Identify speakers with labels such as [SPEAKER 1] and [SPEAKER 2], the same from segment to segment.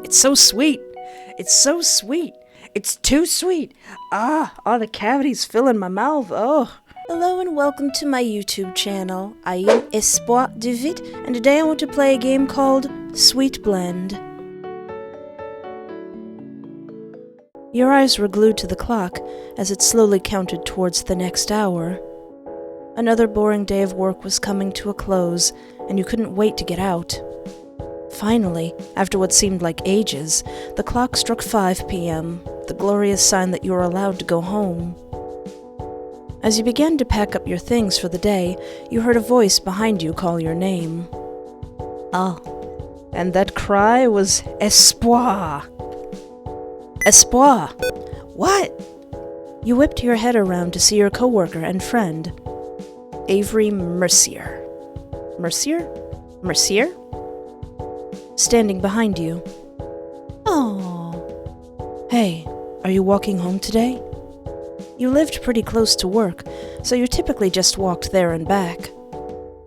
[SPEAKER 1] It's so sweet. It's so sweet. It's too sweet. All the cavities fill in my mouth. Oh.
[SPEAKER 2] Hello and welcome to my YouTube channel. I am Espoir de Vite, and today I want to play a game called Sweet Blend. Your eyes were glued to the clock as it slowly counted towards the next hour. Another boring day of work was coming to a close, and you couldn't wait to get out. Finally, after what seemed like ages, the clock struck 5 p.m., the glorious sign that you were allowed to go home. As you began to pack up your things for the day, you heard a voice behind you call your name.
[SPEAKER 1] And that cry was Espoir.
[SPEAKER 2] Espoir! What? You whipped your head around to see your coworker and friend, Avery Mercier. Mercier? Standing behind you. Oh. Hey, are you walking home today? You lived pretty close to work, so you typically just walked there and back.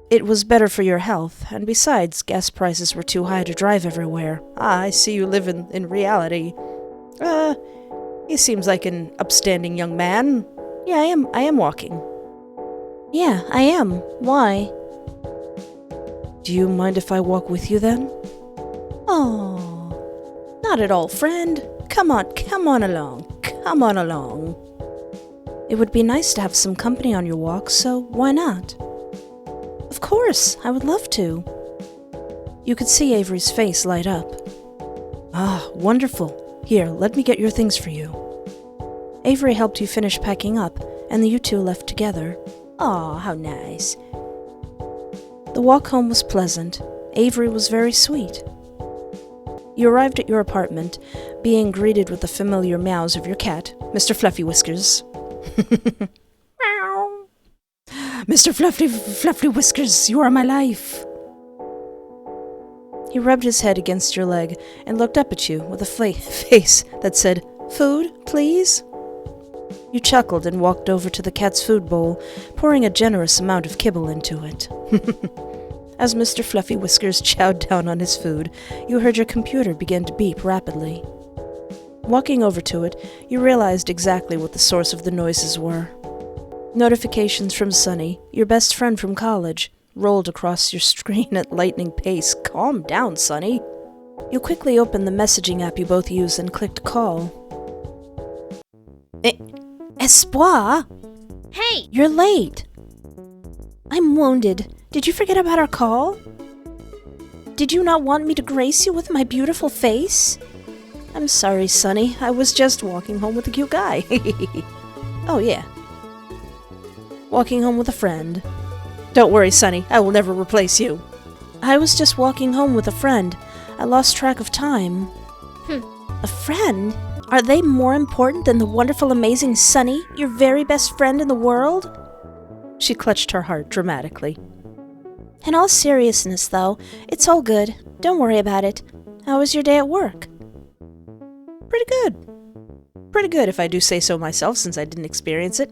[SPEAKER 2] It was better for your health, and besides, gas prices were too high to drive everywhere.
[SPEAKER 1] I see you live in reality. He seems like an upstanding young man.
[SPEAKER 2] Yeah, I am walking. Yeah, I am. Why?
[SPEAKER 1] Do you mind if I walk with you then?
[SPEAKER 2] Oh, not at all, friend. Come on along. It would be nice to have some company on your walk, so why not? Of course, I would love to. You could see Avery's face light up.
[SPEAKER 1] Wonderful. Here, let me get your things for you.
[SPEAKER 2] Avery helped you finish packing up, and you two left together. Aw, how nice. The walk home was pleasant. Avery was very sweet. You arrived at your apartment, being greeted with the familiar meows of your cat, Mr. Fluffy Whiskers.
[SPEAKER 1] Meow. Mr. Fluffy Whiskers, you are my life.
[SPEAKER 2] He rubbed his head against your leg and looked up at you with a face that said, "Food, please?" You chuckled and walked over to the cat's food bowl, pouring a generous amount of kibble into it. As Mr. Fluffy Whiskers chowed down on his food, you heard your computer begin to beep rapidly. Walking over to it, you realized exactly what the source of the noises were. Notifications from Sunny, your best friend from college, rolled across your screen at lightning pace. Calm down, Sunny. You quickly opened the messaging app you both use and clicked call. Espoir?
[SPEAKER 3] Hey!
[SPEAKER 2] You're late. I'm wounded. Did you forget about our call? Did you not want me to grace you with my beautiful face? I'm sorry, Sunny. I was just walking home with a cute guy. Oh, yeah. Walking home with a friend.
[SPEAKER 1] Don't worry, Sunny. I will never replace you.
[SPEAKER 2] I was just walking home with a friend. I lost track of time. A friend? Are they more important than the wonderful, amazing Sunny, your very best friend in the world?
[SPEAKER 1] She clutched her heart dramatically.
[SPEAKER 2] In all seriousness, though, it's all good. Don't worry about it. How was your day at work?
[SPEAKER 1] Pretty good. Pretty good, if I do say so myself, since I didn't experience it.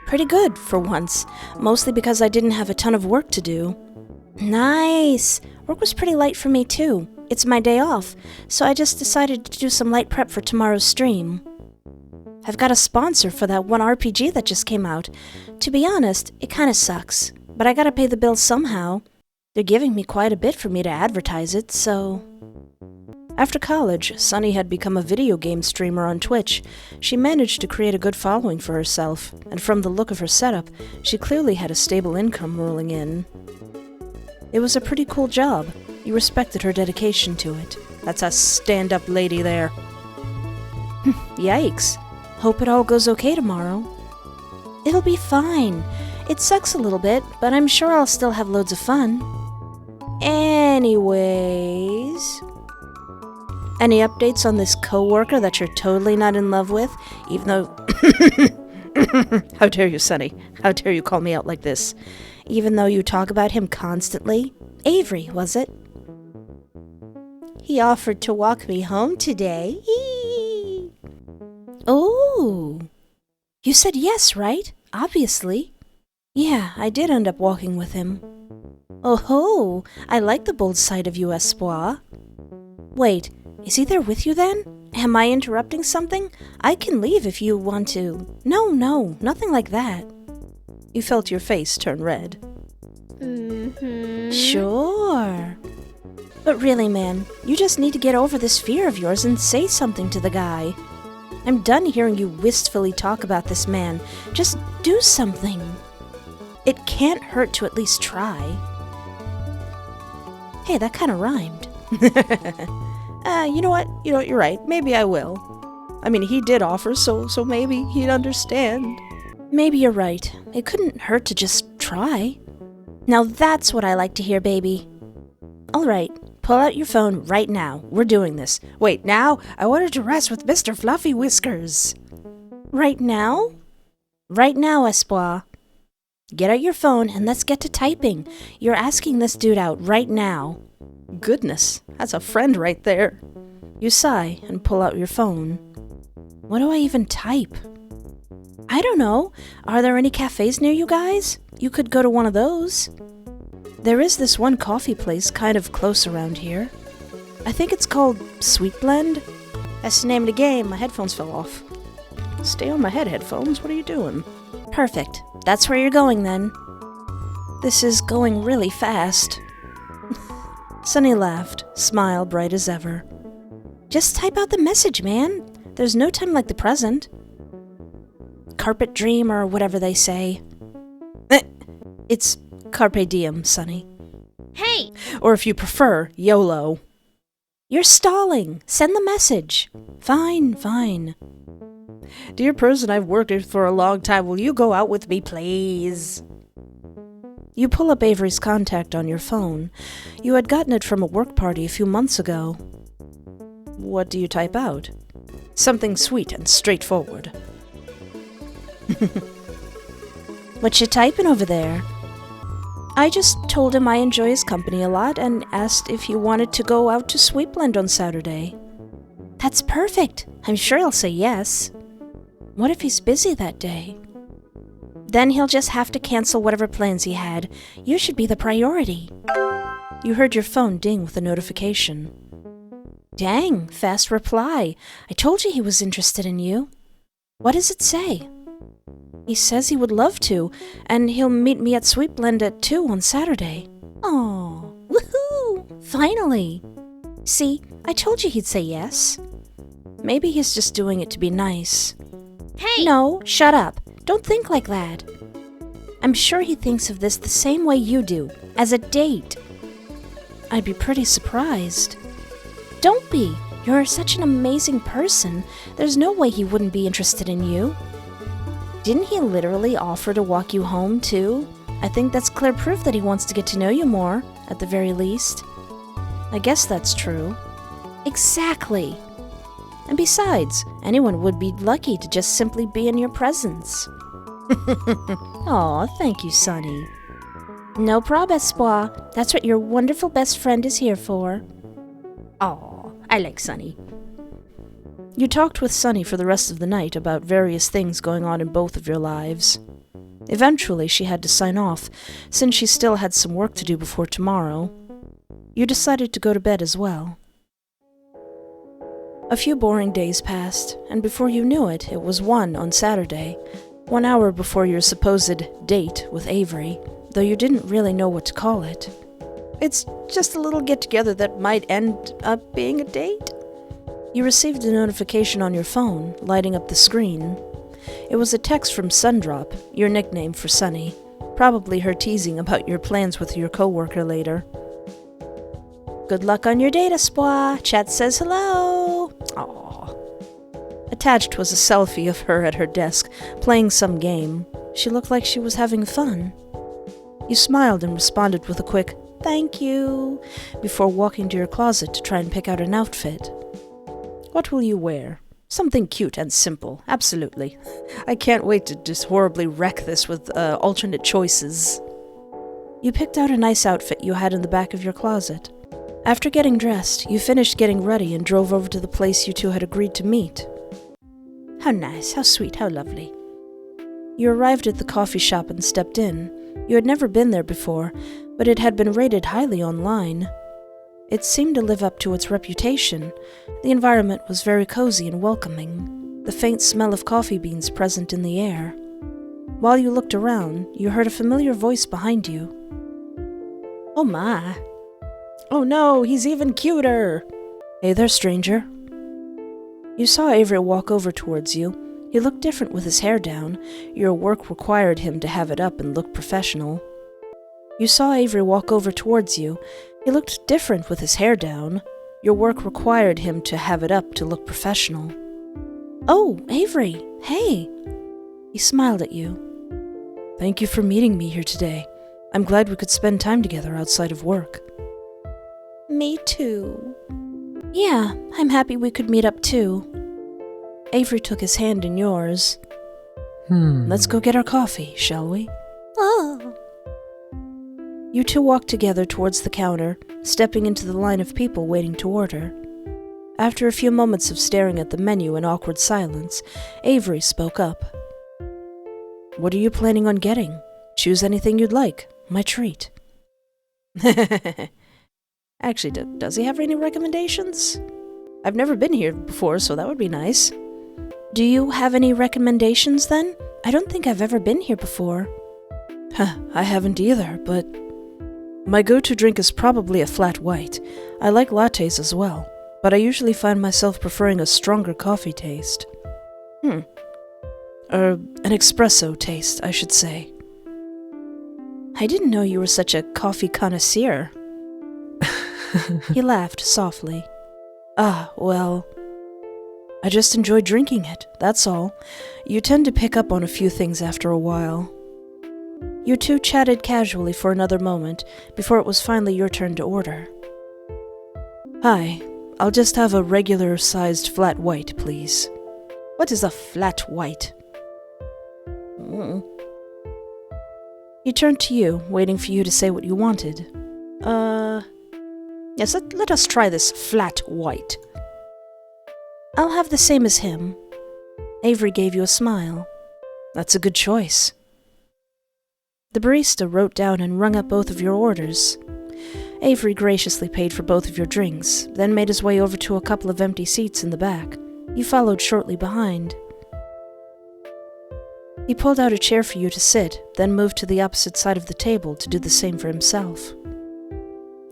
[SPEAKER 2] Pretty good, for once. Mostly because I didn't have a ton of work to do. Nice! Work was pretty light for me, too. It's my day off, so I just decided to do some light prep for tomorrow's stream. I've got a sponsor for that one RPG that just came out. To be honest, it kinda sucks, but I gotta pay the bills somehow. They're giving me quite a bit for me to advertise it, so... After college, Sunny had become a video game streamer on Twitch. She managed to create a good following for herself, and from the look of her setup, she clearly had a stable income rolling in. It was a pretty cool job. You respected her dedication to it.
[SPEAKER 1] That's a stand-up lady there.
[SPEAKER 2] Yikes. Hope it all goes okay tomorrow. It'll be fine. It sucks a little bit, but I'm sure I'll still have loads of fun. Anyways... Any updates on this coworker that you're totally not in love with, even though...
[SPEAKER 1] How dare you, Sunny? How dare you call me out like this?
[SPEAKER 2] Even though you talk about him constantly? Avery, was it? He offered to walk me home today. Oh, you said yes, right? Obviously. Yeah, I did end up walking with him. Oh ho, I like the bold side of you, Espoir. Wait, Is he there with you then? Am I interrupting something? I can leave if you want to. No, nothing like that.
[SPEAKER 1] You felt your face turn red.
[SPEAKER 2] Sure. But really, man, you just need to get over this fear of yours and say something to the guy. I'm done hearing you wistfully talk about this man. Just do something. It can't hurt to at least try. Hey, that kind of rhymed.
[SPEAKER 1] You know what? You're right. Maybe I will. I mean, he did offer, so maybe he'd understand.
[SPEAKER 2] Maybe you're right. It couldn't hurt to just try. Now that's what I like to hear, baby. All right, pull out your phone right now. We're doing this.
[SPEAKER 1] Wait, now? I wanted to rest with Mr. Fluffy Whiskers.
[SPEAKER 2] Right now? Right now, Espoir. Get out your phone and let's get to typing. You're asking this dude out right now.
[SPEAKER 1] Goodness, that's a friend right there.
[SPEAKER 2] You sigh and pull out your phone. What do I even type? I don't know. Are there any cafes near you guys? You could go to one of those. There is this one coffee place kind of close around here. I think it's called Sweet Blend. That's the name of the game. My headphones fell off.
[SPEAKER 1] Stay on my head, headphones. What are you doing?
[SPEAKER 2] Perfect. That's where you're going then. This is going really fast. Sunny laughed, smile bright as ever. Just type out the message, man. There's no time like the present. Carpet dream or whatever they say. It's carpe diem, Sunny.
[SPEAKER 3] Hey!
[SPEAKER 1] Or if you prefer, YOLO.
[SPEAKER 2] You're stalling. Send the message. Fine.
[SPEAKER 1] Dear person I've worked with for a long time, will you go out with me, please?
[SPEAKER 2] You pull up Avery's contact on your phone. You had gotten it from a work party a few months ago.
[SPEAKER 1] What do you type out? Something sweet and straightforward.
[SPEAKER 2] What you typing over there? I just told him I enjoy his company a lot and asked if he wanted to go out to Sweetblend on Saturday. That's perfect. I'm sure he'll say yes. What if he's busy that day? Then he'll just have to cancel whatever plans he had. You should be the priority. You heard your phone ding with a notification. Dang, fast reply. I told you he was interested in you. What does it say? He says he would love to, and he'll meet me at Sweetblend at 2 on Saturday. Aw, woohoo! Finally! See, I told you he'd say yes. Maybe he's just doing it to be nice.
[SPEAKER 3] Hey!
[SPEAKER 2] No, shut up. Don't think like that. I'm sure he thinks of this the same way you do, as a date. I'd be pretty surprised. Don't be. You're such an amazing person. There's no way he wouldn't be interested in you. Didn't he literally offer to walk you home, too? I think that's clear proof that he wants to get to know you more, at the very least. I guess that's true. Exactly. And besides, anyone would be lucky to just simply be in your presence. Aw, thank you, Sunny. No prob, Espoir. That's what your wonderful best friend is here for.
[SPEAKER 1] Aw, I like Sunny.
[SPEAKER 2] You talked with Sunny for the rest of the night about various things going on in both of your lives. Eventually, she had to sign off, since she still had some work to do before tomorrow. You decided to go to bed as well. A few boring days passed, and before you knew it, it was 1 on Saturday, 1 hour before your supposed date with Avery, though you didn't really know what to call it.
[SPEAKER 1] It's just a little get-together that might end up being a date.
[SPEAKER 2] You received a notification on your phone, lighting up the screen. It was a text from Sundrop, your nickname for Sunny, probably her teasing about your plans with your coworker later. Good luck on your date, Espoir. Chat says hello.
[SPEAKER 1] Aw.
[SPEAKER 2] Attached was a selfie of her at her desk, playing some game. She looked like she was having fun. You smiled and responded with a quick, "Thank you," before walking to your closet to try and pick out an outfit.
[SPEAKER 1] What will you wear? Something cute and simple, absolutely. I can't wait to just horribly wreck this with alternate choices.
[SPEAKER 2] You picked out a nice outfit you had in the back of your closet. After getting dressed, you finished getting ready and drove over to the place you two had agreed to meet.
[SPEAKER 1] How nice, how sweet, how lovely.
[SPEAKER 2] You arrived at the coffee shop and stepped in. You had never been there before, but it had been rated highly online.
[SPEAKER 1] It seemed to live up to its reputation. The environment was very cozy and welcoming, the faint smell of coffee beans present in the air. While you looked around, you heard a familiar voice behind you.
[SPEAKER 2] Oh my.
[SPEAKER 1] Oh no, he's even cuter! Hey there, stranger. You saw Avery walk over towards you. He looked different with his hair down. Your work required him to have it up and look professional. You saw Avery walk over towards you. He looked different with his hair down. Your work required him to have it up to look professional.
[SPEAKER 2] Oh, Avery, hey.
[SPEAKER 1] He smiled at you. Thank you for meeting me here today. I'm glad we could spend time together outside of work.
[SPEAKER 2] Me too. Yeah, I'm happy we could meet up too.
[SPEAKER 1] Avery took his hand in yours. Let's go get our coffee, shall we?
[SPEAKER 2] Oh.
[SPEAKER 1] You two walked together towards the counter, stepping into the line of people waiting to order. After a few moments of staring at the menu in awkward silence, Avery spoke up. What are you planning on getting? Choose anything you'd like. My treat. Actually, does he have any recommendations? I've never been here before, so that would be nice.
[SPEAKER 2] Do you have any recommendations then? I don't think I've ever been here before.
[SPEAKER 1] I haven't either, but my go-to drink is probably a flat white. I like lattes as well, but I usually find myself preferring a stronger coffee taste. Or an espresso taste, I should say.
[SPEAKER 2] I didn't know you were such a coffee connoisseur.
[SPEAKER 1] He laughed softly. Well, I just enjoy drinking it, that's all. You tend to pick up on a few things after a while. You two chatted casually for another moment before it was finally your turn to order. Hi, I'll just have a regular-sized flat white, please. What is a flat white? He turned to you, waiting for you to say what you wanted. Yes, let us try this flat white.
[SPEAKER 2] I'll have the same as him.
[SPEAKER 1] Avery gave you a smile. That's a good choice. The barista wrote down and rung up both of your orders. Avery graciously paid for both of your drinks, then made his way over to a couple of empty seats in the back. You followed shortly behind. He pulled out a chair for you to sit, then moved to the opposite side of the table to do the same for himself.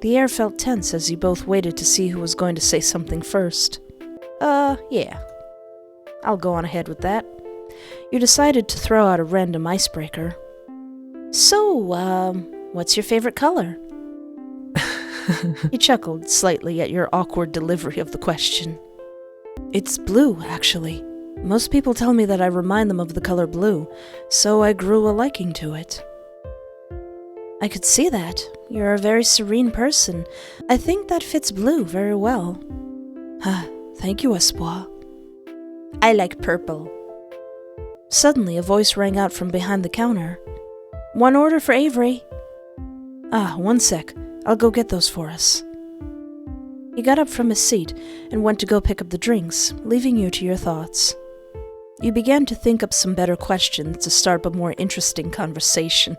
[SPEAKER 1] The air felt tense as you both waited to see who was going to say something first. Yeah. I'll go on ahead with that. You decided to throw out a random icebreaker.
[SPEAKER 2] So, what's your favorite color?
[SPEAKER 1] He chuckled slightly at your awkward delivery of the question. It's blue, actually. Most people tell me that I remind them of the color blue, so I grew a liking to it.
[SPEAKER 2] I could see that. You're a very serene person. I think that fits blue very well.
[SPEAKER 1] Thank you, Espoir.
[SPEAKER 2] I like purple.
[SPEAKER 1] Suddenly, a voice rang out from behind the counter. One order for Avery. One sec. I'll go get those for us. He got up from his seat and went to go pick up the drinks, leaving you to your thoughts. You began to think up some better questions to start a more interesting conversation.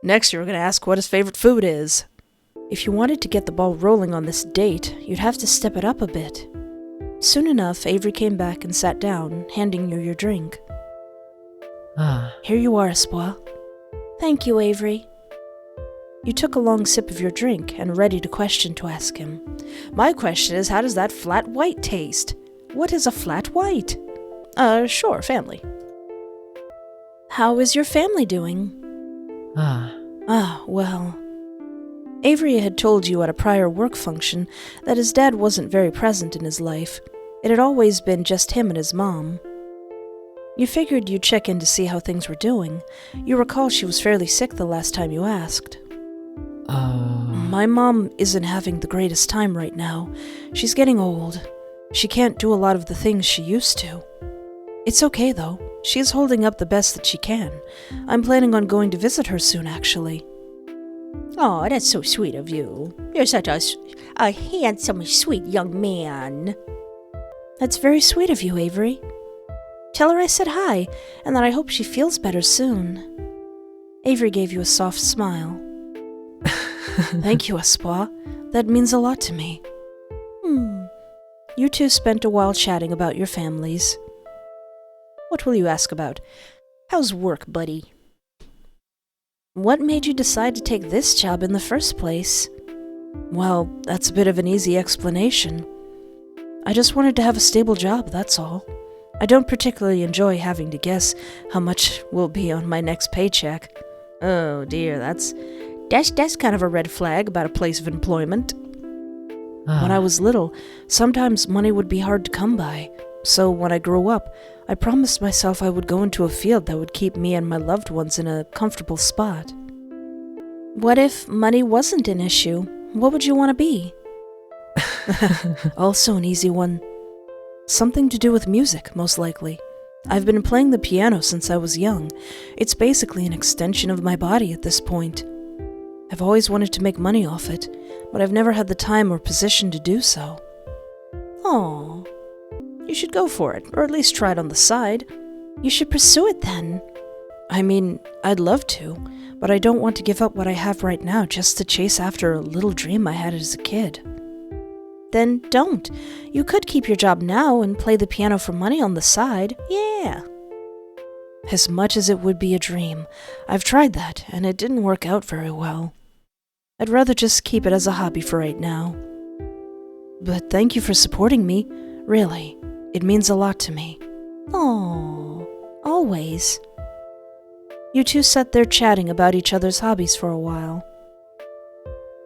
[SPEAKER 1] Next, you were going to ask what his favorite food is. If you wanted to get the ball rolling on this date, you'd have to step it up a bit. Soon enough, Avery came back and sat down, handing you your drink. Here you are, Espoir.
[SPEAKER 2] Thank you, Avery.
[SPEAKER 1] You took a long sip of your drink and readied a question to ask him. My question is, how does that flat white taste? What is a flat white? Sure, family.
[SPEAKER 2] How is your family doing?
[SPEAKER 1] Well. Avery had told you at a prior work function that his dad wasn't very present in his life. It had always been just him and his mom. You figured you'd check in to see how things were doing. You recall she was fairly sick the last time you asked. My mom isn't having the greatest time right now. She's getting old. She can't do a lot of the things she used to. It's okay, though. She is holding up the best that she can. I'm planning on going to visit her soon, actually.
[SPEAKER 2] Oh, that's so sweet of you. You're such a handsome, sweet young man.
[SPEAKER 1] That's very sweet of you, Avery. Tell her I said hi, and that I hope she feels better soon. Avery gave you a soft smile. Thank you, Espoir. That means a lot to me. You two spent a while chatting about your families. What will you ask about? How's work, buddy? What made you decide to take this job in the first place? Well, that's a bit of an easy explanation. I just wanted to have a stable job, that's all. I don't particularly enjoy having to guess how much will be on my next paycheck. Oh dear, that's kind of a red flag about a place of employment. When I was little, sometimes money would be hard to come by. So when I grew up, I promised myself I would go into a field that would keep me and my loved ones in a comfortable spot. What if money wasn't an issue? What would you want to be? Also an easy one. Something to do with music, most likely. I've been playing the piano since I was young. It's basically an extension of my body at this point. I've always wanted to make money off it, but I've never had the time or position to do so. Aw, you should go for it, or at least try it on the side.
[SPEAKER 2] You should pursue it then.
[SPEAKER 1] I mean, I'd love to, but I don't want to give up what I have right now just to chase after a little dream I had as a kid.
[SPEAKER 2] Then don't. You could keep your job now and play the piano for money on the side. Yeah.
[SPEAKER 1] As much as it would be a dream, I've tried that, and it didn't work out very well. I'd rather just keep it as a hobby for right now. But thank you for supporting me. Really, it means a lot to me.
[SPEAKER 2] Aww, always.
[SPEAKER 1] You two sat there chatting about each other's hobbies for a while.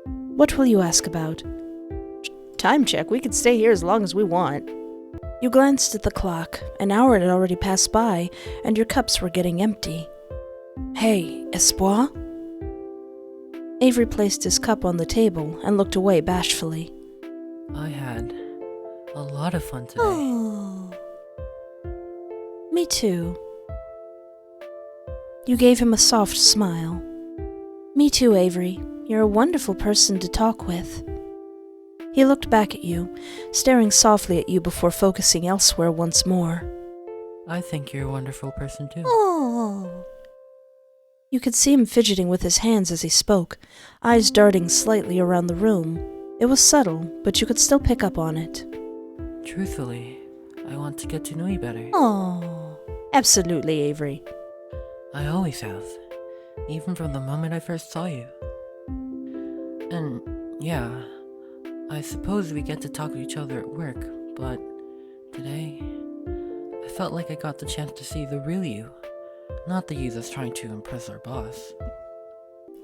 [SPEAKER 1] What will you ask about? Time check, we can stay here as long as we want. You glanced at the clock. An hour had already passed by, and your cups were getting empty. Hey, Espoir? Avery placed his cup on the table and looked away bashfully.
[SPEAKER 4] I had a lot of fun today.
[SPEAKER 2] Oh.
[SPEAKER 1] Me too. You gave him a soft smile. Me too, Avery. You're a wonderful person to talk with. He looked back at you, staring softly at you before focusing elsewhere once more.
[SPEAKER 4] I think you're a wonderful person too.
[SPEAKER 2] Oh.
[SPEAKER 1] You could see him fidgeting with his hands as he spoke, eyes darting slightly around the room. It was subtle, but you could still pick up on it.
[SPEAKER 4] Truthfully, I want to get to know you better.
[SPEAKER 2] Oh.
[SPEAKER 1] Absolutely, Avery.
[SPEAKER 4] I always have, even from the moment I first saw you. And yeah, I suppose we get to talk to each other at work, but today, I felt like I got the chance to see the real you, not the you that's trying to impress our boss.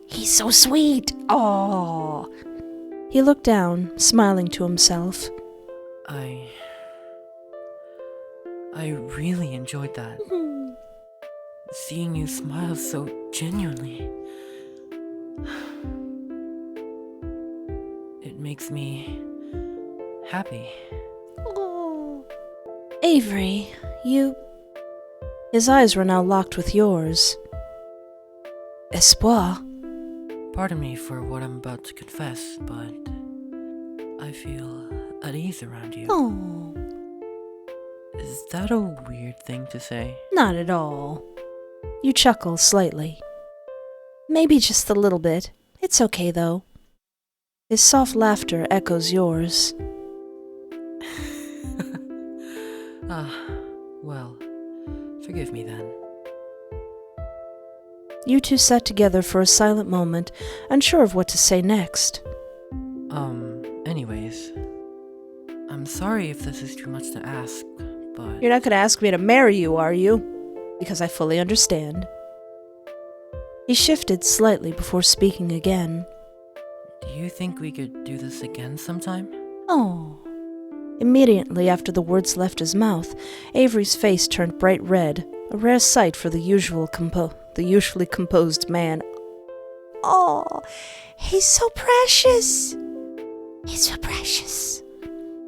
[SPEAKER 2] He's so sweet. Oh.
[SPEAKER 1] He looked down, smiling to himself.
[SPEAKER 4] I really enjoyed that. Seeing you smile so genuinely. It makes me happy.
[SPEAKER 2] Oh.
[SPEAKER 1] Avery, you... His eyes were now locked with yours. Espoir.
[SPEAKER 4] Pardon me for what I'm about to confess, but I feel at ease around you.
[SPEAKER 2] Oh.
[SPEAKER 4] Is that a weird thing to say?
[SPEAKER 1] Not at all. You chuckle slightly. Maybe just a little bit. It's okay, though. His soft laughter echoes yours.
[SPEAKER 4] Well, forgive me then.
[SPEAKER 1] You two sat together for a silent moment, unsure of what to say next.
[SPEAKER 4] Anyways, I'm sorry if this is too much to ask, but...
[SPEAKER 1] You're not going to ask me to marry you, are you? Because I fully understand. He shifted slightly before speaking again.
[SPEAKER 4] Do you think we could do this again sometime?
[SPEAKER 2] Oh.
[SPEAKER 1] Immediately after the words left his mouth, Avery's face turned bright red, a rare sight for the usually composed man.
[SPEAKER 2] Oh. He's so precious. He's so precious.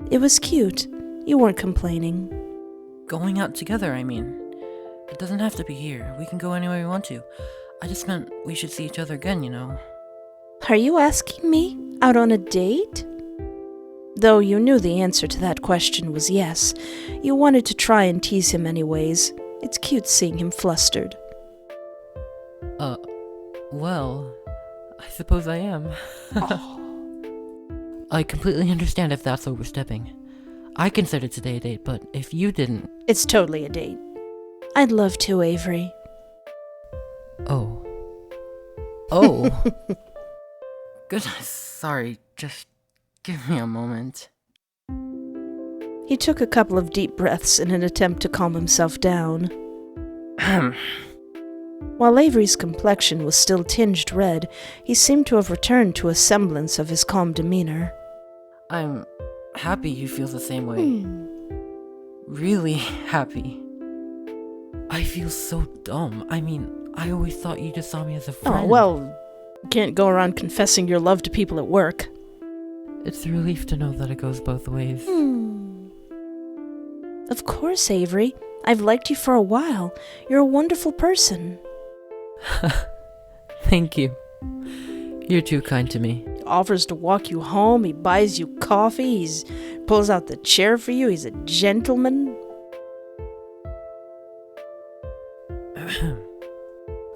[SPEAKER 1] It was cute. You weren't complaining.
[SPEAKER 4] Going out together, I mean. It doesn't have to be here. We can go anywhere we want to. I just meant we should see each other again, you know.
[SPEAKER 1] Are you asking me out on a date? Though you knew the answer to that question was yes, you wanted to try and tease him anyways. It's cute seeing him flustered.
[SPEAKER 4] Well, I suppose I am.
[SPEAKER 2] Oh.
[SPEAKER 4] I completely understand if that's overstepping. I considered today a date, but if you didn't...
[SPEAKER 1] It's totally a date. I'd love to, Avery.
[SPEAKER 4] Oh. Oh. Goodness, sorry. Just give me a moment.
[SPEAKER 1] He took a couple of deep breaths in an attempt to calm himself down. While Avery's complexion was still tinged red, he seemed to have returned to a semblance of his calm demeanor.
[SPEAKER 4] I'm happy you feel the same way. Really happy. I feel so dumb. I mean, I always thought you just saw me as a friend.
[SPEAKER 1] Oh, well, you can't go around confessing your love to people at work.
[SPEAKER 4] It's a relief to know that it goes both ways.
[SPEAKER 1] Of course, Avery. I've liked you for a while. You're a wonderful person.
[SPEAKER 4] Thank you. You're too kind to me.
[SPEAKER 1] He offers to walk you home. He buys you coffee. He pulls out the chair for you. He's a gentleman.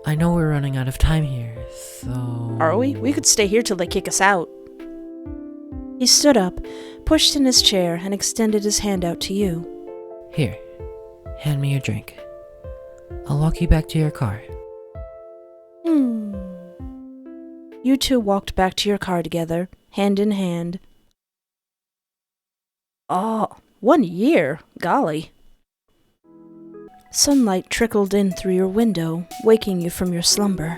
[SPEAKER 4] I know we're running out of time here, so...
[SPEAKER 1] Are we? We could stay here till they kick us out. He stood up, pushed in his chair, and extended his hand out to you.
[SPEAKER 4] Here, hand me your drink. I'll walk you back to your car.
[SPEAKER 1] You two walked back to your car together, hand in hand. Oh, 1 year. Golly. Sunlight trickled in through your window, waking you from your slumber.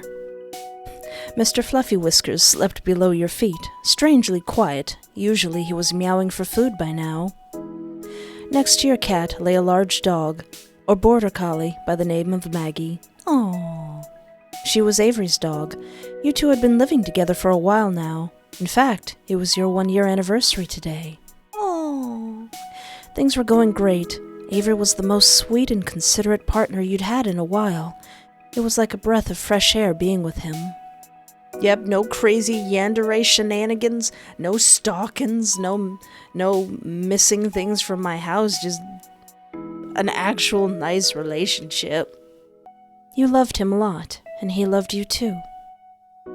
[SPEAKER 1] Mr. Fluffy Whiskers slept below your feet, strangely quiet. Usually he was meowing for food by now. Next to your cat lay a large dog, or border collie by the name of Maggie. Aww. She was Avery's dog. You two had been living together for a while now. In fact, it was your 1-year anniversary today. Aww. Things were going great. Avery was the most sweet and considerate partner you'd had in a while. It was like a breath of fresh air being with him. Yep, no crazy yandere shenanigans, no stalkings, no missing things from my house, just an actual nice relationship. You loved him a lot, and he loved you too.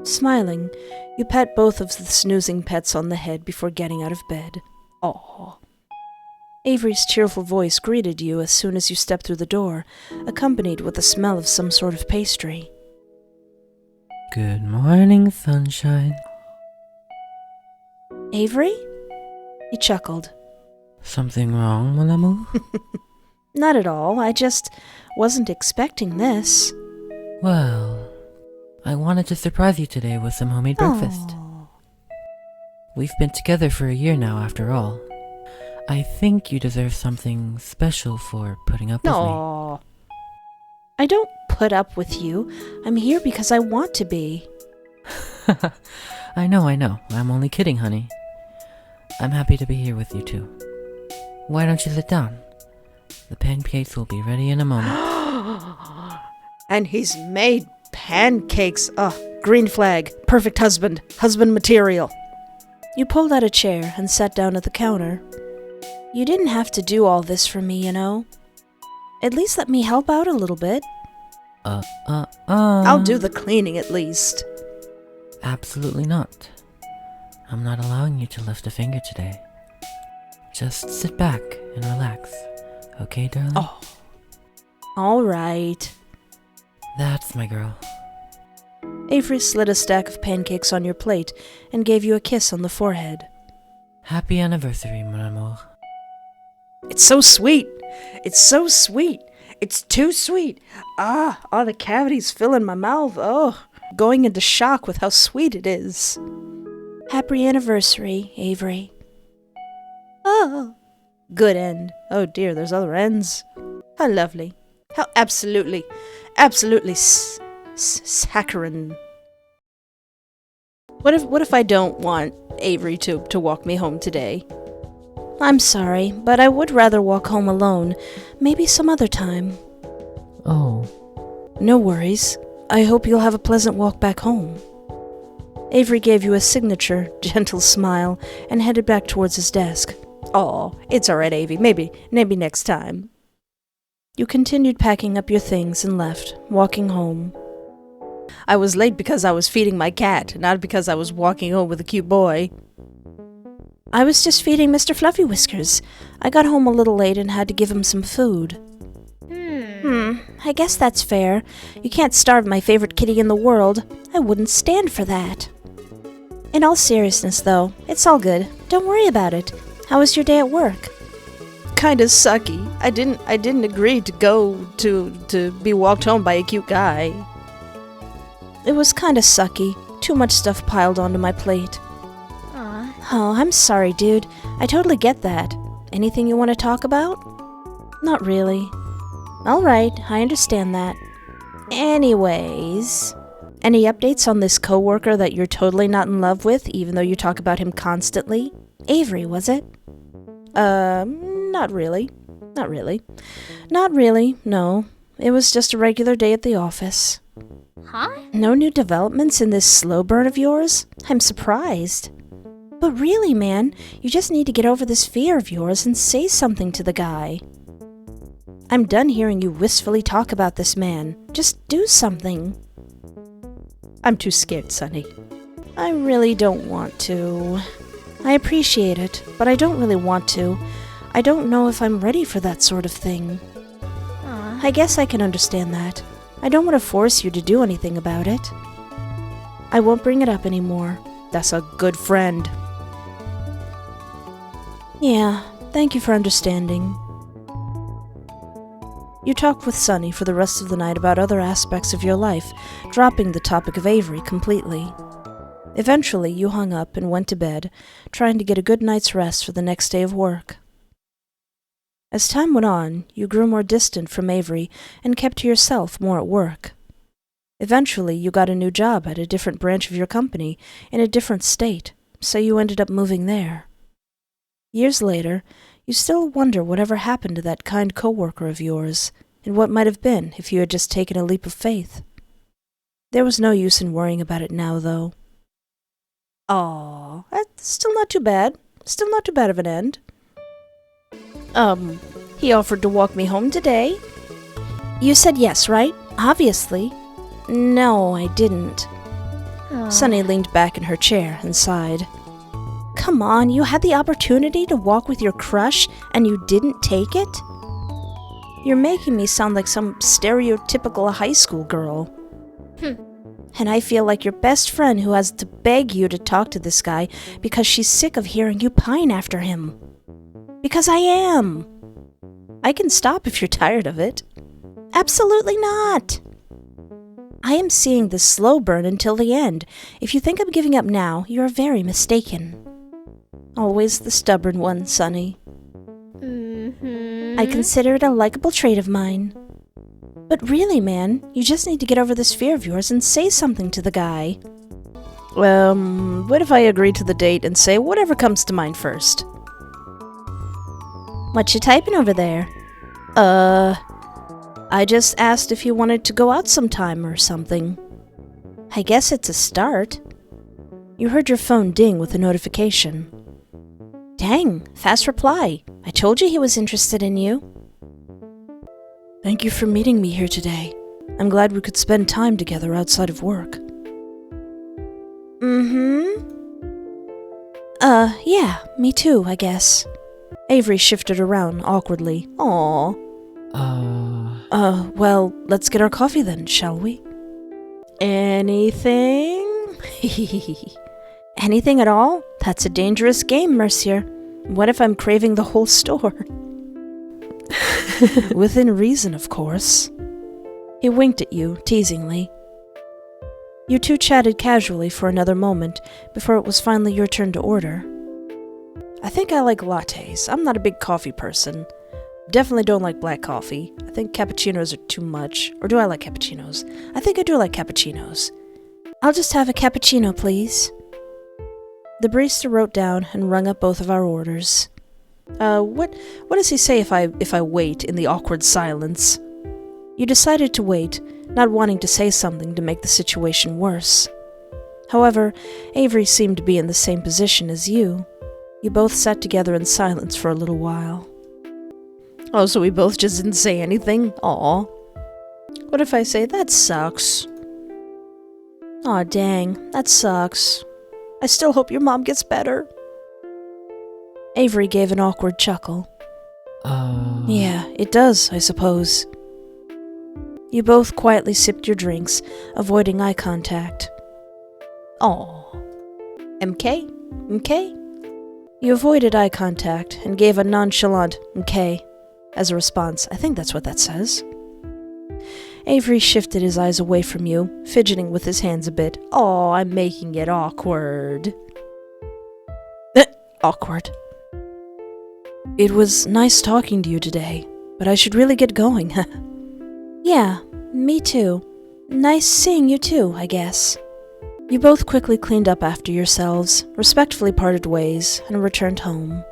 [SPEAKER 1] Smiling, you pat both of the snoozing pets on the head before getting out of bed. Aww. Avery's cheerful voice greeted you as soon as you stepped through the door, accompanied with the smell of some sort of pastry.
[SPEAKER 4] Good morning, sunshine.
[SPEAKER 1] Avery? He chuckled.
[SPEAKER 4] Something wrong, mon amour?
[SPEAKER 1] Not at all. I just wasn't expecting this.
[SPEAKER 4] Well, I wanted to surprise you today with some homemade breakfast.
[SPEAKER 1] Aw.
[SPEAKER 4] We've been together for a year now, after all. I think you deserve something special for putting up with me.
[SPEAKER 1] No. I don't put up with you. I'm here because I want to be.
[SPEAKER 4] I know. I'm only kidding, honey. I'm happy to be here with you, too. Why don't you sit down? The pancakes will be ready in a moment.
[SPEAKER 1] And he's made pancakes. Green flag. Perfect husband. Husband material. You pulled out a chair and sat down at the counter. You didn't have to do all this for me, you know. At least let me help out a little bit. I'll do the cleaning at least.
[SPEAKER 4] Absolutely not. I'm not allowing you to lift a finger today. Just sit back and relax. Okay, darling?
[SPEAKER 1] Oh. All right.
[SPEAKER 4] That's my girl.
[SPEAKER 1] Avery slid a stack of pancakes on your plate and gave you a kiss on the forehead.
[SPEAKER 4] Happy anniversary, mon amour.
[SPEAKER 1] It's so sweet. It's so sweet. It's too sweet. All the cavities fill in my mouth. Oh, going into shock with how sweet it is. Happy anniversary, Avery. Oh, good end. Oh dear, there's other ends. How lovely. How absolutely saccharine. What if I don't want Avery to walk me home today? I'm sorry, but I would rather walk home alone. Maybe some other time.
[SPEAKER 4] Oh.
[SPEAKER 1] No worries. I hope you'll have a pleasant walk back home. Avery gave you a signature, gentle smile and headed back towards his desk. Oh, it's all right, Avy. Maybe next time. You continued packing up your things and left, walking home. I was late because I was feeding my cat, not because I was walking home with a cute boy. I was just feeding Mr. Fluffy Whiskers. I got home a little late and had to give him some food. I guess that's fair. You can't starve my favorite kitty in the world. I wouldn't stand for that. In all seriousness, though, it's all good. Don't worry about it. How was your day at work? Kinda sucky. I didn't agree to go to be walked home by a cute guy. It was kinda sucky. Too much stuff piled onto my plate.
[SPEAKER 2] Aw.
[SPEAKER 1] Oh, I'm sorry, dude. I totally get that. Anything you want to talk about? Not really. Alright, I understand that. Anyways, any updates on this coworker that you're totally not in love with, even though you talk about him constantly? Avery, was it? Not really. Not really. Not really, no. It was just a regular day at the office.
[SPEAKER 2] Huh?
[SPEAKER 1] No new developments in this slow burn of yours? I'm surprised. But really, man, you just need to get over this fear of yours and say something to the guy. I'm done hearing you wistfully talk about this man. Just do something. I'm too scared, Sonny. I really don't want to. I appreciate it, but I don't really want to. I don't know if I'm ready for that sort of thing.
[SPEAKER 2] Aw.
[SPEAKER 1] I guess I can understand that. I don't want to force you to do anything about it. I won't bring it up anymore. That's a good friend. Yeah, thank you for understanding. You talked with Sonny for the rest of the night about other aspects of your life, dropping the topic of Avery completely. Eventually, you hung up and went to bed, trying to get a good night's rest for the next day of work. As time went on, you grew more distant from Avery and kept to yourself more at work. Eventually, you got a new job at a different branch of your company in a different state, so you ended up moving there. Years later, you still wonder whatever happened to that kind coworker of yours, and what might have been if you had just taken a leap of faith. There was no use in worrying about it now, though. Aw, that's still not too bad. Still not too bad of an end. He offered to walk me home today. You said yes, right? Obviously. No, I didn't.
[SPEAKER 2] Aw.
[SPEAKER 1] Sunny leaned back in her chair and sighed. Come on, you had the opportunity to walk with your crush and you didn't take it? You're making me sound like some stereotypical high school girl. And I feel like your best friend who has to beg you to talk to this guy because she's sick of hearing you pine after him. Because I am. I can stop if you're tired of it. Absolutely not. I am seeing this slow burn until the end. If you think I'm giving up now, you are very mistaken. Always the stubborn one, Sonny. I consider it a likable trait of mine. But really, man, you just need to get over this fear of yours and say something to the guy. What if I agree to the date and say whatever comes to mind first? What you typing over there? I just asked if you wanted to go out sometime or something. I guess it's a start. You heard your phone ding with a notification. Dang, fast reply. I told you he was interested in you. Thank you for meeting me here today. I'm glad we could spend time together outside of work. Yeah, me too, I guess. Avery shifted around awkwardly. Aww. Well, let's get our coffee then, shall we? Anything? Anything at all? That's a dangerous game, Mercier. What if I'm craving the whole store? Within reason, of course. He winked at you, teasingly. You two chatted casually for another moment before it was finally your turn to order. I think I like lattes. I'm not a big coffee person. Definitely don't like black coffee. I think cappuccinos are too much. Or do I like cappuccinos? I think I do like cappuccinos. I'll just have a cappuccino, please. The barista wrote down and rung up both of our orders. What does he say if I wait in the awkward silence? You decided to wait, not wanting to say something to make the situation worse. However, Avery seemed to be in the same position as you. You both sat together in silence for a little while. Oh, so we both just didn't say anything? Aw. What if I say, that sucks? Aw, dang, that sucks. I still hope your mom gets better. Avery gave an awkward chuckle. Yeah, it does, I suppose. You both quietly sipped your drinks, avoiding eye contact. Aw. MK? MK? You avoided eye contact and gave a nonchalant MK as a response. I think that's what that says. Avery shifted his eyes away from you, fidgeting with his hands a bit. Aw, I'm making it awkward. Awkward. It was nice talking to you today, but I should really get going.
[SPEAKER 2] Yeah, me too. Nice seeing you too, I guess.
[SPEAKER 1] You both quickly cleaned up after yourselves, respectfully parted ways, and returned home.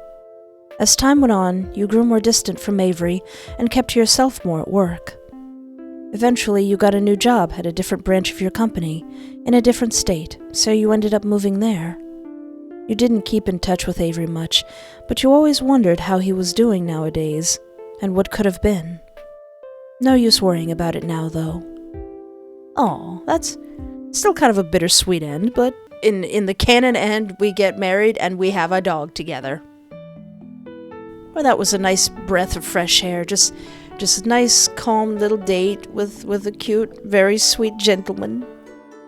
[SPEAKER 1] As time went on, you grew more distant from Avery and kept to yourself more at work. Eventually, you got a new job at a different branch of your company, in a different state, so you ended up moving there. You didn't keep in touch with Avery much, but you always wondered how he was doing nowadays, and what could have been. No use worrying about it now, though. Aw, that's still kind of a bittersweet end, but in the canon end, we get married and we have a dog together. Well, that was a nice breath of fresh air, just a nice, calm little date with a cute, very sweet gentleman.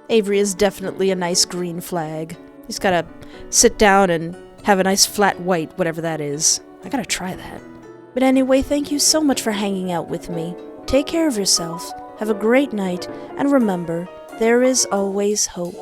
[SPEAKER 1] Avery is definitely a nice green flag. He's gotta sit down and have a nice flat white, whatever that is. I gotta try that. But anyway, thank you so much for hanging out with me. Take care of yourself, have a great night, and remember, there is always hope.